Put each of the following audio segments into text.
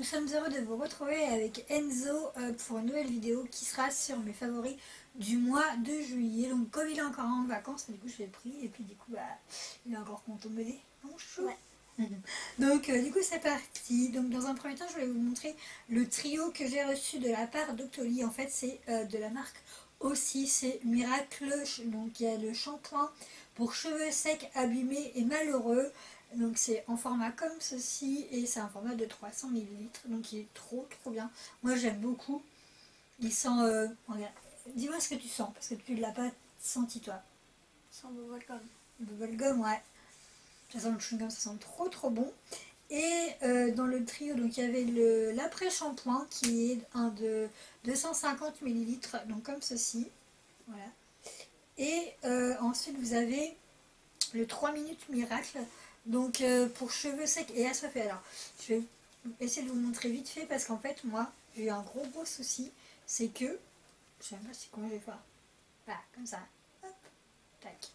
sommes heureux de vous retrouver avec Enzo pour une nouvelle vidéo qui sera sur mes favoris du mois de juillet. Donc comme il est encore en vacances, du coup je l'ai pris et puis du coup il est encore content de m'aider. Mon chou. Ouais. Donc du coup c'est parti. Donc dans un premier temps je vais vous montrer le trio que j'ai reçu de la part d'Octoly. En fait c'est de la marque aussi, c'est Miracle. Donc il y a le shampoing pour cheveux secs, abîmés et malheureux. Donc c'est en format comme ceci et c'est un format de 300 ml. Donc il est trop bien. Moi j'aime beaucoup. Il sent... dis-moi ce que tu sens parce que tu ne l'as pas senti toi. Sans bubblegum. Bubblegum, ouais. Ça sent le chewing-gum, ça sent trop bon. Et dans le trio, donc il y avait l'après-shampoing qui est un de 250 ml. Donc comme ceci. Voilà. Et ensuite vous avez le 3 minutes miracle. Donc pour cheveux secs et assoiffés. Alors je vais essayer de vous montrer vite fait parce qu'en fait moi j'ai eu un gros souci. C'est que, je sais même pas comment je vais faire. Voilà, comme ça. Hop, tac.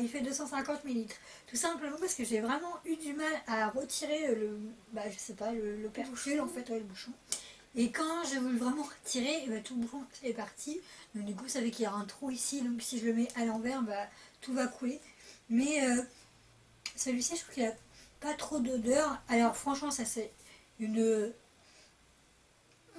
Il fait 250 ml. Tout simplement parce que j'ai vraiment eu du mal à retirer je sais pas, le percule en fait, ouais, le bouchon. Et quand j'ai voulu vraiment retirer, tout le bouchon est parti. Donc du coup, vous savez qu'il y a un trou ici, donc si je le mets à l'envers, tout va couler. Mais celui-ci, je trouve qu'il a pas trop d'odeur. Alors franchement, ça c'est une...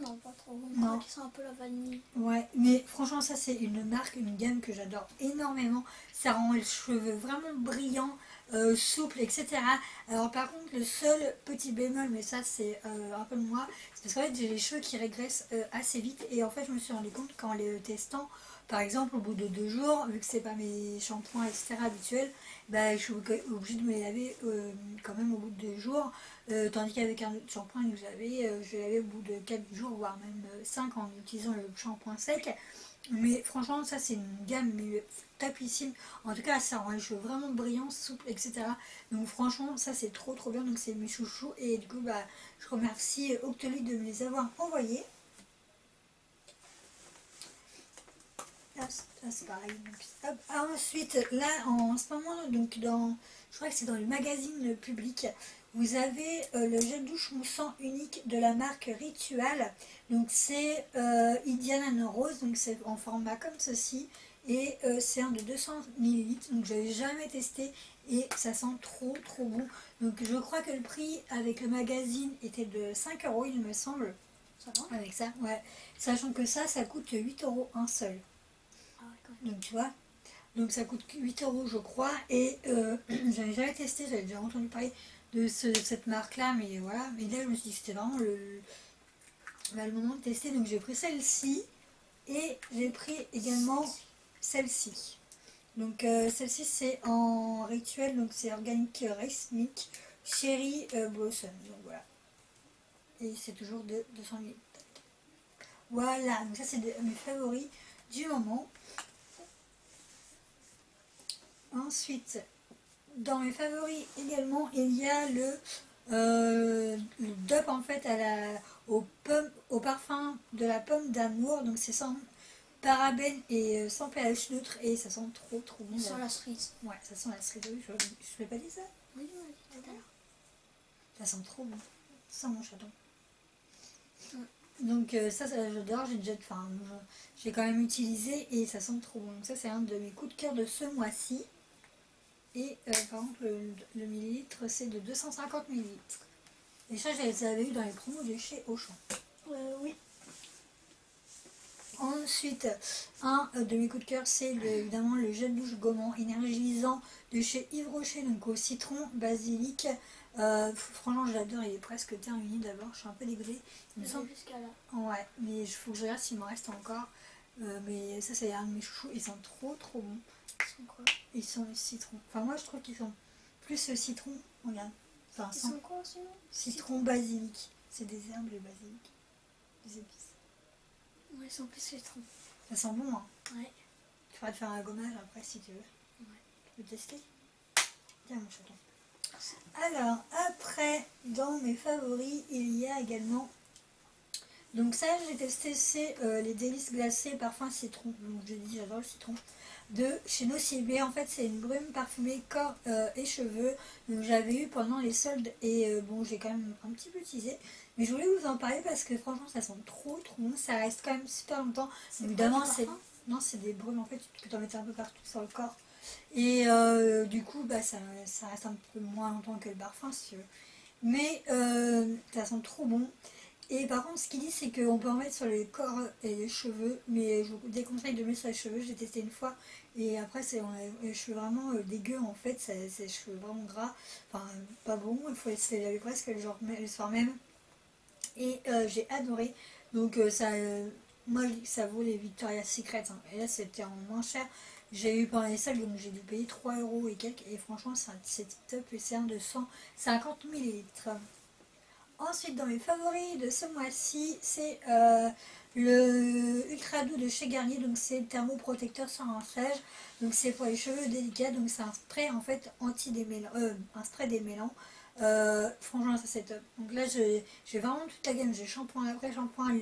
Non, pas trop. Non. Qui sent un peu la vanille. Ouais, mais franchement, ça c'est une marque, une gamme que j'adore énormément. Ça rend les cheveux vraiment brillants, souples, etc. Alors par contre, le seul petit bémol, mais ça c'est un peu moi, c'est parce qu'en fait j'ai les cheveux qui régressent assez vite. Et en fait, je me suis rendu compte qu'en les testant, par exemple, au bout de 2 jours, vu que c'est pas mes shampoings, etc. habituels, je suis obligée de me les laver quand même au bout de 2 jours. Tandis qu'avec un autre shampoing que je l'avais au bout de 4 jours, voire même 5 en utilisant le shampoing sec. Mais franchement, ça c'est une gamme topissime. En tout cas, ça rend les cheveux vraiment brillants, souples, etc. Donc franchement, ça c'est trop bien. Donc c'est mes chouchous. Et du coup, je remercie Octoly de me les avoir envoyés. Là, c'est pareil. Donc, hop. Ensuite, là, en ce moment, donc je crois que c'est dans le magazine Public, vous avez le gel douche moussant unique de la marque Ritual. Donc c'est Indiana Rose, donc c'est en format comme ceci. Et c'est un de 200 ml, donc je n'avais jamais testé et ça sent trop bon. Donc je crois que le prix avec le magazine était de 5 €, il me semble. Ça va? Avec ça, ouais. Sachant que ça coûte 8 € un seul. Donc tu vois, donc ça coûte 8 € je crois. Et j'avais jamais testé, j'avais déjà entendu parler de cette marque là, mais voilà. Mais là je me suis dit que c'était vraiment le moment de tester. Donc j'ai pris celle-ci et j'ai pris également celle-ci. Donc celle-ci c'est en rituel, donc c'est organique Resmic Cherry Blossom. Donc voilà. Et c'est toujours de 200 ml. Voilà, donc ça c'est mes favoris du moment. Ensuite, dans mes favoris également, il y a le dupe en fait au parfum de la pomme d'amour. Donc c'est sans parabènes et sans pH neutre et ça sent trop bon. Ça sent la cerise. Ouais, ça sent la cerise. Oui, je ne l'ai pas dit ça. Oui, tout à l'heure. Ça sent trop bon. Ça sent mon chaton. Donc ça j'adore, j'ai quand même utilisé et ça sent trop bon. Donc ça c'est un de mes coups de cœur de ce mois-ci. Et par exemple le millilitre c'est de 250 ml. Et ça je les avais eu dans les promos de chez Auchan. Oui. Ensuite un de mes coups de cœur c'est évidemment le gel douche gommant énergisant de chez Yves Rocher, donc au citron basilic. Franchement je l'adore, il est presque terminé. D'abord je suis un peu dégoûtée. Il me semble Jusqu'à là. ouais, mais il faut que je regarde s'il m'en reste encore. Mais ça c'est un de mes chouchous, ils sont trop bons. Ils sont quoi? Ils sont citron. Enfin moi je trouve qu'ils sont plus citron, regarde. Enfin, ils sont quoi sinon? Citron basilic. C'est des herbes le basilic. Des épices. Ouais, ils sont plus citron. Ça sent bon hein. Ouais. Tu feras te faire un gommage après si tu veux. Ouais. Tu peux tester? Tiens mon chaton. Alors après dans mes favoris il y a également Donc ça j'ai testé, c'est les délices glacées parfum citron, donc j'ai dit j'adore le citron, de chez Nocibé. En fait c'est une brume parfumée corps et cheveux, donc j'avais eu pendant les soldes et bon j'ai quand même un petit peu utilisé, mais je voulais vous en parler parce que franchement ça sent trop bon, ça reste quand même super longtemps. Évidemment c'est... Non, c'est des brumes en fait, tu peux t'en mettre un peu partout sur le corps. Et du coup, bah, ça reste un peu moins longtemps que le parfum, si tu veux. Mais ça sent trop bon. Et par contre, ce qu'il dit, c'est qu'on peut en mettre sur les corps et les cheveux. Mais je vous déconseille de mettre sur les cheveux. J'ai testé une fois. Et après, on a les cheveux vraiment dégueux en fait. C'est les cheveux vraiment gras. Enfin, pas bon. Il faut se laver presque le soir même. Et j'ai adoré. Donc moi je dis que ça vaut les Victoria's Secret, hein. Et là c'était en moins cher. J'ai eu pendant les soldes, donc j'ai dû payer 3 euros et quelques. Et franchement c'est top. Et c'est un de 150 millilitres. Ensuite dans mes favoris de ce mois-ci, c'est le Ultra Doux de chez Garnier. Donc c'est le thermoprotecteur sans rinçage. Donc c'est pour les cheveux délicats. Donc c'est un spray en fait anti-démêlant, un spray démêlant. Franchement ça c'est top. Donc là j'ai vraiment toute la gamme. J'ai shampoing, après shampoing,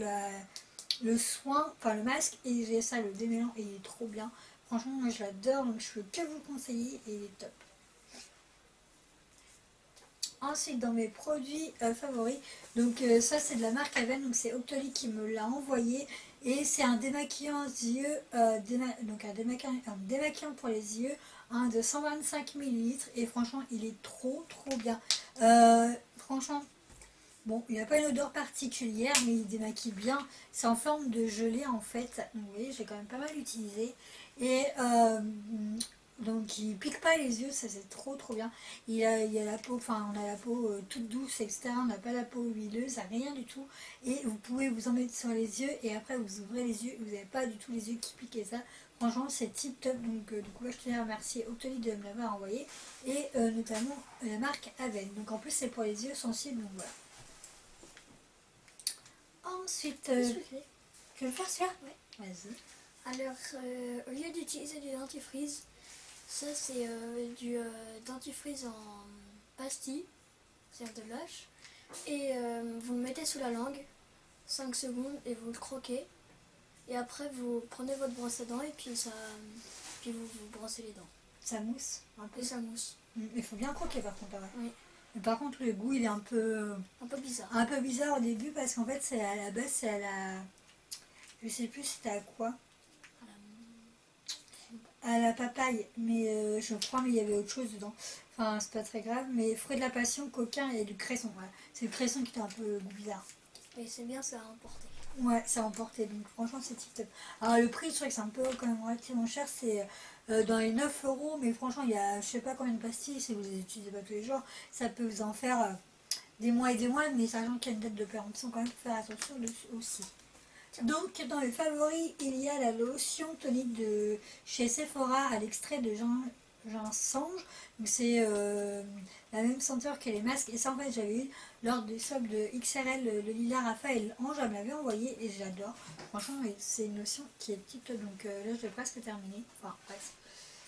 le soin, enfin le masque, et j'ai ça, le démêlant, et il est trop bien. Franchement moi je l'adore, donc je peux que vous le conseiller et il est top. Ensuite dans mes produits favoris, donc ça c'est de la marque Aven, donc c'est Octoly qui me l'a envoyé. Et c'est un démaquillant yeux, donc un démaquillant pour les yeux, un de 125 millilitres. Et franchement il est trop bien. Franchement, bon, il n'a pas une odeur particulière, mais il démaquille bien. C'est en forme de gelée en fait. Donc vous voyez, j'ai quand même pas mal utilisé. Et donc il pique pas les yeux, ça c'est trop bien. Il a la peau, enfin on a la peau toute douce, etc. On n'a pas la peau huileuse, rien du tout. Et vous pouvez vous en mettre sur les yeux et après vous ouvrez les yeux et vous n'avez pas du tout les yeux qui piquent et ça. Franchement c'est tip top. Donc du coup je tenais à remercier Octoly de me l'avoir envoyé. Et notamment la marque Aven. Donc en plus c'est pour les yeux sensibles, donc voilà. Ensuite, tu veux faire ça? Ouais. Vas-y. Alors, au lieu d'utiliser du dentifrice, ça c'est du dentifrice en pastille, c'est-à-dire de lâche. Et vous le mettez sous la langue, 5 secondes, et vous le croquez. Et après, vous prenez votre brosse à dents et puis puis vous brossez les dents. Ça mousse un peu. Et ça mousse. Il faut bien croquer par contre. Ouais. Oui. Mais par contre, le goût il est un peu bizarre. Un peu bizarre au début parce qu'en fait, c'est à la base, c'est à la. Je sais plus c'était à quoi. À la papaye, mais je crois, mais il y avait autre chose dedans. Enfin, c'est pas très grave, mais fruit de la passion, coquin et du cresson. Voilà. C'est le cresson qui était un peu bizarre. Et c'est bien, ça a emporté. Ouais, ça a emporté, donc franchement c'est tip top. Alors le prix, je trouve que c'est un peu quand même relativement cher, c'est dans les 9 euros, mais franchement il y a je sais pas combien de pastilles, si vous les utilisez pas tous les jours, ça peut vous en faire des mois et des mois, mais sachant qu'il y a une date de péremption, quand même faut faire attention dessus aussi. Donc dans les favoris, il y a la lotion tonique de chez Sephora à l'extrait de gingembre. Donc c'est la même senteur que les masques. Et ça en fait j'avais eu lors du solde de XRL, le lilas Raphaël Ange, elle m'avait envoyé et j'adore. Franchement c'est une lotion qui est petite, donc là je vais presque terminer. Enfin presque.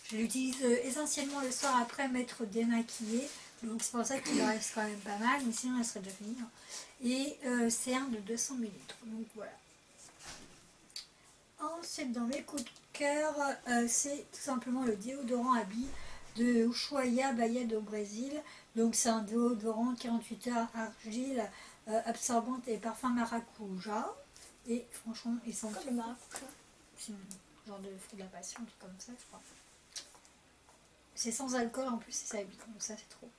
Je l'utilise essentiellement le soir après m'être démaquillée. Donc c'est pour ça qu'il en reste quand même pas mal, mais sinon elle serait déjà finie. Et c'est un de 200 ml. Donc voilà. Ensuite, dans mes coups de cœur, c'est tout simplement le déodorant Abi de Ushuaia Bahia do Brésil. Donc c'est un déodorant 48 heures argile, absorbante et parfum maracuja. Et franchement, ils sont comme le maracuja. C'est un genre de fruit de la passion, un truc comme ça, je crois. C'est sans alcool en plus et ça habite, donc ça c'est trop.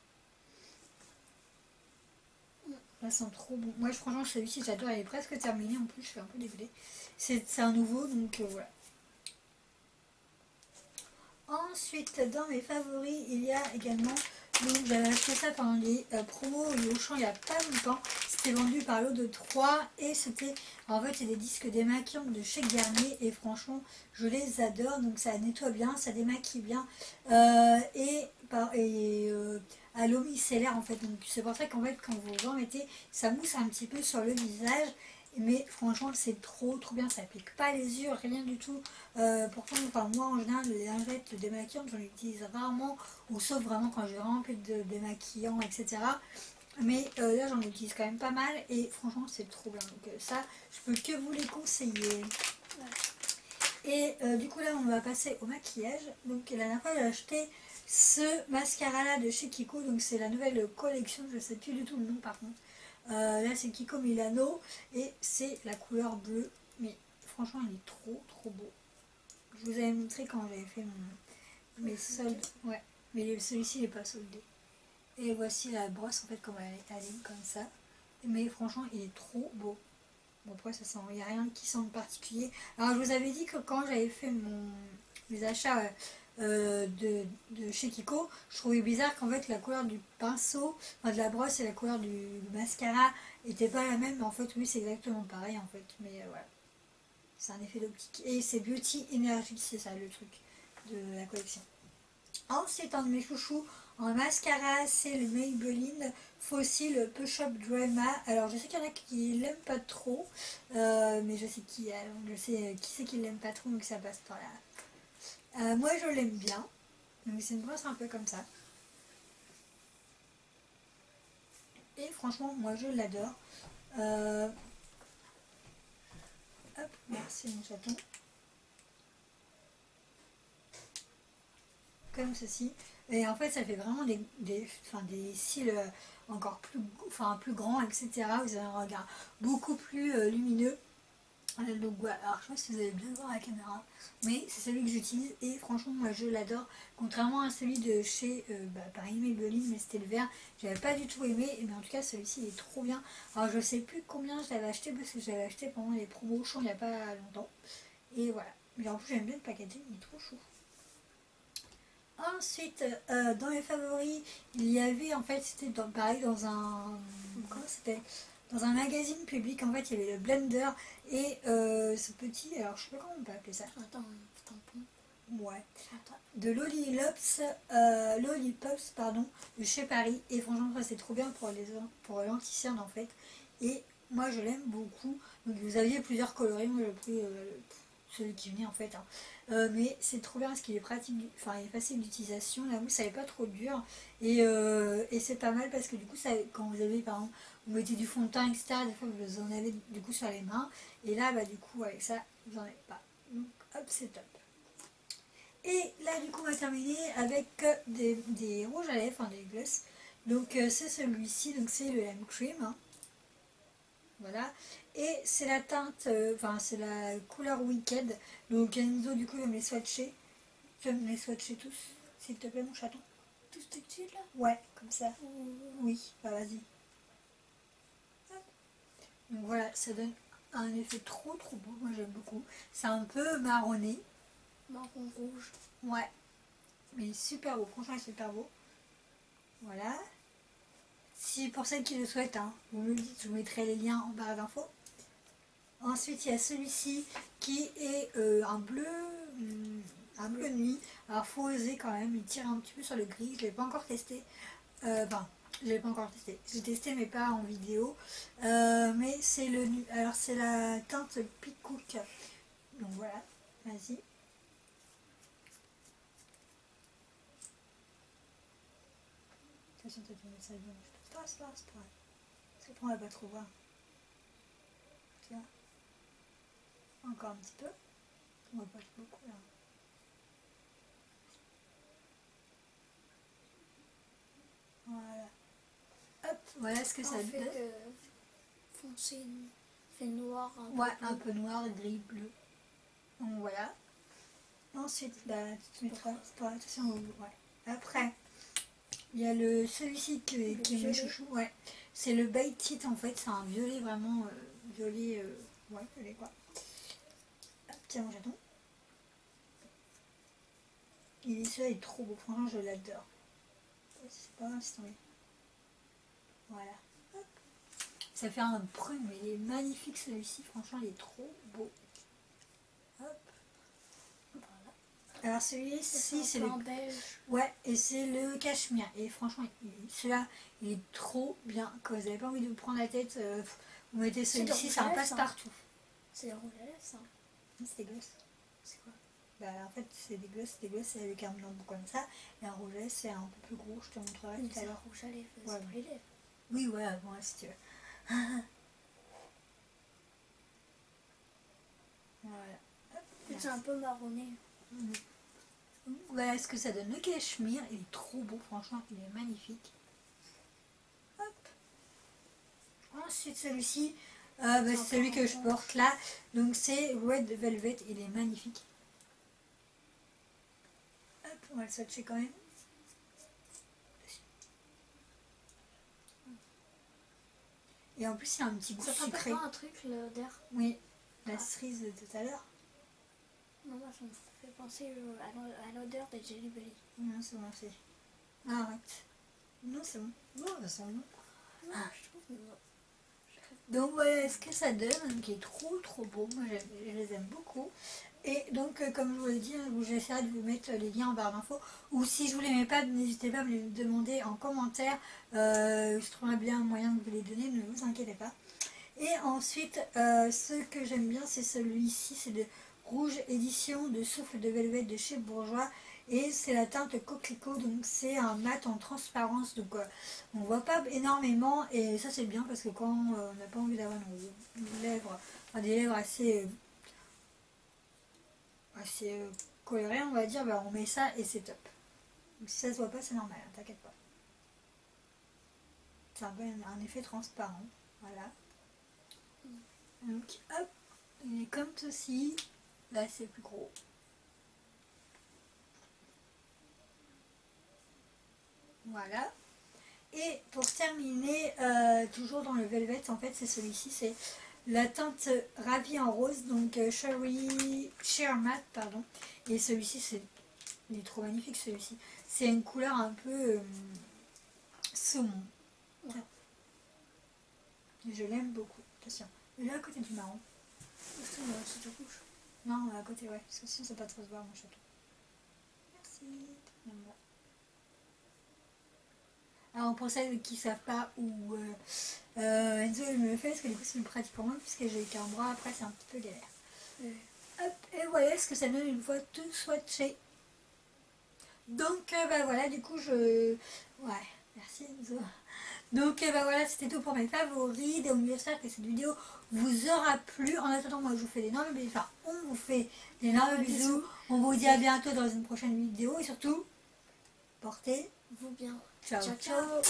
Là, c'est trop bon. Moi, franchement, celui-ci, j'adore. Il est presque terminé. En plus, je suis un peu dégoûtée. C'est un nouveau, donc voilà. Ensuite, dans mes favoris, il y a également. Donc, j'avais acheté ça pendant les promos au Auchan il n'y a pas longtemps. C'était vendu par l'eau de 3 et c'était. En fait, c'est des disques démaquillants de chez Garnier et franchement, je les adore. Donc, ça nettoie bien, ça démaquille bien. À l'eau micellaire en fait, donc c'est pour ça qu'en fait quand vous en mettez ça mousse un petit peu sur le visage, mais franchement c'est trop bien, ça pique pas les yeux, rien du tout. Pourtant enfin, moi en général les lingettes démaquillantes j'en utilise rarement, ou sauf vraiment quand j'ai vraiment plus de démaquillant, etc. Mais là j'en utilise quand même pas mal et franchement c'est trop bien. Donc ça, je peux que vous les conseiller. Ouais. Et du coup là on va passer au maquillage. Donc la dernière fois j'ai acheté ce mascara là de chez Kiko. Donc c'est la nouvelle collection, je sais plus du tout le nom par contre. Là c'est Kiko Milano et c'est la couleur bleue. Mais franchement il est trop beau. Je vous avais montré quand j'avais fait mes soldes. Ouais, mais celui-ci il n'est pas soldé. Et voici la brosse en fait comme elle est étalée comme ça. Mais franchement il est trop beau. Bon après ça sent, il n'y a rien qui sent particulier. Alors je vous avais dit que quand j'avais fait mes achats de chez Kiko, je trouvais bizarre qu'en fait la couleur du pinceau, enfin de la brosse et la couleur du mascara n'étaient pas la même. Mais en fait oui c'est exactement pareil en fait. Mais voilà, c'est un effet d'optique. Et c'est Beauty Energy, c'est ça le truc de la collection. Ensuite, un de mes chouchous en mascara, c'est le Maybelline Fossil Push Up Drama. Alors, je sais qu'il y en a qui l'aiment pas trop, mais je sais qui, je sais qui c'est qui l'aime pas trop, donc ça passe par là. Moi, je l'aime bien, donc c'est une brosse un peu comme ça. Et franchement, moi, je l'adore. Hop, merci mon chaton. Comme ceci. Et en fait, ça fait vraiment des cils encore plus grands, etc. Vous avez un regard beaucoup plus lumineux. Donc voilà, alors je sais pas si vous allez bien voir la caméra, mais c'est celui que j'utilise et franchement moi je l'adore. Contrairement à celui de chez pareil Maybelline, mais c'était le vert, j'avais pas du tout aimé, mais en tout cas celui-ci il est trop bien. Alors je sais plus combien je l'avais acheté parce que je l'avais acheté pendant les promos Auchan il n'y a pas longtemps. Et voilà, mais en plus j'aime bien le packaging, il est trop chou. Ensuite, dans les favoris, il y avait en fait, c'était pareil dans un. Comment c'était? Dans un magazine public, en fait, il y avait le blender et ce petit. Alors, je sais pas comment on peut appeler ça. Attends, tampon. Ouais. Attends. De Lollipops, pardon, de chez Paris. Et franchement, ça c'est trop bien pour l'anti-cerne en fait. Et moi, je l'aime beaucoup. Donc, vous aviez plusieurs coloris. Moi, j'ai pris celui qui venait en fait, hein. Mais c'est trop bien parce qu'il est pratique, enfin il est facile d'utilisation, la mousse elle est pas trop dure et c'est pas mal parce que du coup ça, quand vous avez par exemple, vous mettez du fond de teint etc, des fois vous en avez du coup sur les mains et là bah du coup avec ça vous en avez pas, donc hop c'est top. Et là du coup on va terminer avec des rouges à lèvres, enfin des gloss, donc c'est celui-ci, donc c'est le M Cream, hein. Voilà. Et c'est la teinte, enfin c'est la couleur Wicked. Donc Enzo du coup va me les swatcher. Tu vas me les swatcher tous, s'il te plaît mon chaton. Tout ce textile là. Ouais, comme ça. Oui, bah vas-y. Donc voilà, ça donne un effet trop beau, moi j'aime beaucoup. C'est un peu marronné. Marron rouge. Ouais. Mais super beau, franchement il est super beau. Voilà. Si pour celles qui le souhaitent, hein, vous me le dites, je vous mettrai les liens en barre d'infos. Ensuite, il y a celui-ci qui est un bleu nuit. Alors, faut oser quand même, il tire un petit peu sur le gris. Je ne l'ai pas encore testé. Enfin, je l'ai pas encore testé. J'ai testé, mais pas en vidéo. Mais c'est le nu. Alors, c'est la teinte Peacock. Donc voilà, vas-y. Attention, tu vas mettre ça bien. C'est pas, c'est pas, c'est pas. Parce qu'après, on va pas trop voir. Tu vois. Encore un petit peu. On voit pas beaucoup là. Voilà. Hop, voilà ce que ça fait donne. Foncé, fait noir. Ouais, un peu noir, gris, bleu. Donc voilà. Ensuite, bah, tu mettras. Attention, ouais. Après, il y a celui-ci qui est mes chouchous. Ouais. C'est le Bite It en fait. C'est un violet vraiment. Violet. Ouais, violet quoi. Hop, tiens, mon chaton. Celui-là est trop beau. Franchement, je l'adore. C'est pas mal, c'est tombé. Voilà. Hop. Ça fait un prune, mais il est magnifique celui-ci. Franchement, il est trop beau. Hop. Alors celui-ci c'est le beige. Ouais, et c'est le cachemire. Et franchement, celui-là, il est trop bien. Quand vous n'avez pas envie de vous prendre la tête, vous mettez celui-ci, ça passe partout. C'est le rouge à lèvres ça. C'est des glosses. C'est quoi? Bah en fait c'est des glosses c'est avec un blanc comme ça. Et un rouge à lèvres c'est un peu plus gros, je te montrerai tout à C'est un l'heure. rouge à lèvres, Ouais. c'est pour les lèvres. Oui, voilà, bon, si tu veux. Voilà. C'est un peu marronné. Voilà ce que ça donne. Le cachemire, il est trop beau, franchement, il est magnifique. Hop. Ensuite, celui-ci, c'est celui que je porte là. Donc, c'est Red Velvet, il est magnifique. Hop, on va le swatcher quand même. Et en plus, il y a un petit goût Ça te sucré. rappelle pas un truc, l'odeur? Oui, la cerise de tout à l'heure. Non, moi ça me fait penser à l'odeur des Jelly Belly. Non, c'est bon, c'est. Arrête. Non, c'est bon. Bon, ça sent bon. Non, je trouve que non. Donc voilà ce que ça donne, qui est trop beau. Moi, je les aime beaucoup. Et donc, comme je vous l'ai dit, j'essaierai de vous mettre les liens en barre d'infos. Ou si je vous les mets pas, n'hésitez pas à me les demander en commentaire. Je trouverai bien un moyen de vous les donner, ne vous inquiétez pas. Et ensuite, ce que j'aime bien, c'est celui-ci, c'est le Rouge Édition de Souffle de Velvet de chez Bourjois. Et c'est la teinte coquelicot, donc c'est un mat en transparence, donc on voit pas énormément. Et ça c'est bien parce que quand on n'a pas envie d'avoir nos lèvres, enfin, des lèvres assez colorées, on va dire, bah, on met ça et c'est top. Donc si ça se voit pas, c'est normal, hein, t'inquiète pas. C'est un peu un effet transparent, voilà. Donc hop, il est comme ceci. Là c'est plus gros. Voilà. Et pour terminer, toujours dans le velvet, en fait c'est celui-ci, c'est la teinte ravie en rose, donc Cherry Sheer Matte, pardon. Et celui-ci, il est trop magnifique celui-ci. C'est une couleur un peu saumon. Ouais. Je l'aime beaucoup, attention. Et là à côté du marron. C'est du rouge. Non, à côté, ouais, parce que sinon ça va pas trop se voir mon château. Merci. Alors pour celles qui ne savent pas où Enzo il me le fait, parce que du coup c'est une pratique pour moi, puisque j'ai qu'un bras, après c'est un petit peu galère. Hop, et voilà ce que ça donne une fois tout swatché. Donc bah voilà, du coup je... Ouais, merci Enzo. Donc bah voilà, c'était tout pour mes favoris. Donc j'espère que cette vidéo vous aura plu. En attendant, moi je vous fais d'énormes bisous. Enfin, on vous fait d'énormes bisous. On vous dit à bientôt dans une prochaine vidéo. Et surtout, portez-vous bien. ciao. Ciao, ciao.